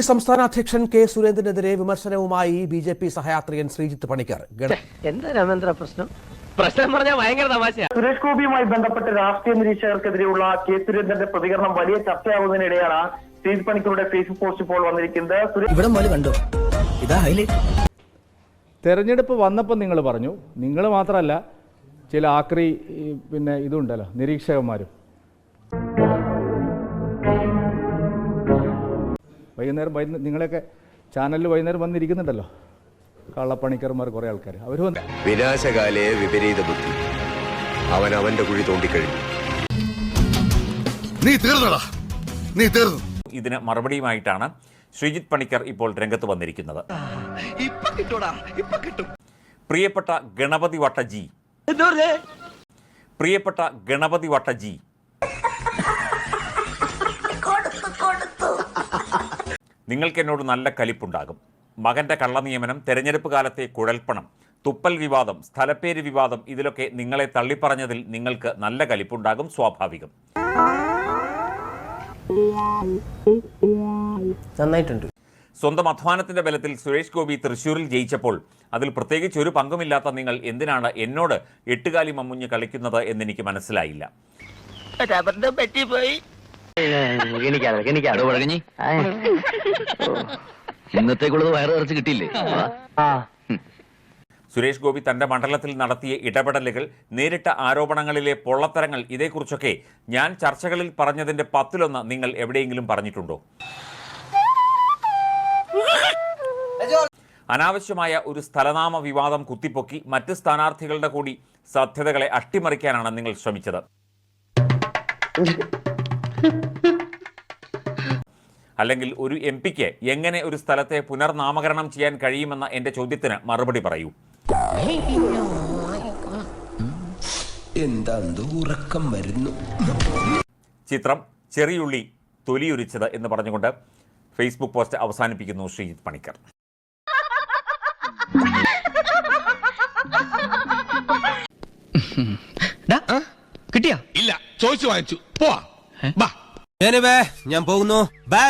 സംസ്ഥാന അധ്യക്ഷൻ കെ സുരേന്ദ്രനെതിരെ വിമർശനവുമായി ബിജെപി സഹയാത്രികൻ ശ്രീജിത്ത് പണിക്കർ. എന്താ രാമേന്ദ്ര പ്രശ്നം പറഞ്ഞാൽ ഭയങ്കര തമാശയാണ്. സുരേഷ് ഗോപിയുമായി ബന്ധപ്പെട്ട് രാഷ്ട്രീയ നിരീക്ഷകർക്കെതിരെയുള്ള കെ സുരേന്ദ്രന്റെ പ്രതികരണം വലിയ ചർച്ചയാവുന്നതിനിടെയാണ് ശ്രീജിത്ത് പണിക്കരുടെ ഫേസ്ബുക്ക് പോസ്റ്റ് ഇപ്പോൾ വന്നിരിക്കുന്നത്. തെരഞ്ഞെടുപ്പ് വന്നപ്പോൾ നിങ്ങൾ പറഞ്ഞു, നിങ്ങൾ മാത്രമല്ല ചില ആക്രി ഇതുണ്ടല്ലോ നിരീക്ഷകന്മാരും വൈകുന്നേരം നിങ്ങളെയൊക്കെ ചാനലിൽ വൈകുന്നേരം വന്നിരിക്കുന്നുണ്ടല്ലോ, കള്ളപ്പണിക്കർമാർ കുറേ ആൾക്കാർ. അവർ വന്ന് വിനാശകാലേ വിപരീത ബുദ്ധി, അവൻ അവന്റെ കുഴി തോണ്ടിക്കഴിഞ്ഞു. നീ തീർന്നു. ഇതിന് മറുപടിയുമായിട്ടാണ് ശ്രീജിത്ത് പണിക്കർ ഇപ്പോൾ രംഗത്ത് വന്നിരിക്കുന്നത്. പ്രിയപ്പെട്ട ഗണപതി വട്ടജി, നിങ്ങൾക്ക് എന്നോട് നല്ല കലിപ്പുണ്ടാകും. മകന്റെ കള്ളനിയമനം, തെരഞ്ഞെടുപ്പ് കാലത്തെ കുഴൽപ്പണം, തുപ്പൽ വിവാദം, സ്ഥലപ്പേര് വിവാദം, ഇതിലൊക്കെ നിങ്ങളെ തള്ളിപ്പറഞ്ഞതിൽ നിങ്ങൾക്ക് നല്ല കലിപ്പുണ്ടാകും, സ്വാഭാവികം. നന്നായിട്ടുണ്ട്. സ്വന്തം അധ്വാനത്തിന്റെ ബലത്തിൽ സുരേഷ് ഗോപി തൃശ്ശൂരിൽ ജയിച്ചപ്പോൾ അതിൽ പ്രത്യേകിച്ച് ഒരു പങ്കുമില്ലാത്ത നിങ്ങൾ എന്തിനാണ് എന്നോട് എട്ടുകാലി മമ്മുഞ്ഞ് കളിക്കുന്നത് എന്നെനിക്ക് മനസ്സിലായില്ല. ഇന്നത്തേക്കുള്ളത് വയറ് നിറച്ച് കിട്ടിയില്ലേ? സുരേഷ് ഗോപി തന്റെ മണ്ഡലത്തിൽ നടത്തിയ ഇടപെടലുകൾ, നേരിട്ട ആരോപണങ്ങളിലെ പൊള്ളത്തരങ്ങൾ, ഇതേക്കുറിച്ചൊക്കെ ഞാൻ ചർച്ചകളിൽ പറഞ്ഞതിന്റെ 10-1 നിങ്ങൾ എവിടെയെങ്കിലും പറഞ്ഞിട്ടുണ്ടോ? അനാവശ്യമായ ഒരു സ്ഥലനാമ വിവാദം കുത്തിപ്പൊക്കി മറ്റ് സ്ഥാനാർത്ഥികളുടെ കൂടി സാധ്യതകളെ അട്ടിമറിക്കാനാണ് നിങ്ങൾ ശ്രമിച്ചത്. അല്ലെങ്കിൽ ഒരു MP-ക്ക് എങ്ങനെ ഒരു സ്ഥലത്തെ പുനർനാമകരണം ചെയ്യാൻ കഴിയുമെന്ന എൻ്റെ ചോദ്യത്തിന് മറുപടി പറയൂ. ഉറക്കം വരുന്നു. ചിത്രം ചെറിയുള്ളി തൊലിയുരിച്ചത് എന്ന് പറഞ്ഞുകൊണ്ട് ഫേസ്ബുക്ക് പോസ്റ്റ് അവസാനിപ്പിക്കുന്നു ശ്രീജിത്ത് പണിക്കർ. കിട്ടിയാ? ഇല്ല, ചോദിച്ചു വാങ്ങിച്ചു. പോവാ. ഞാൻ പോകുന്നു. ബൈ.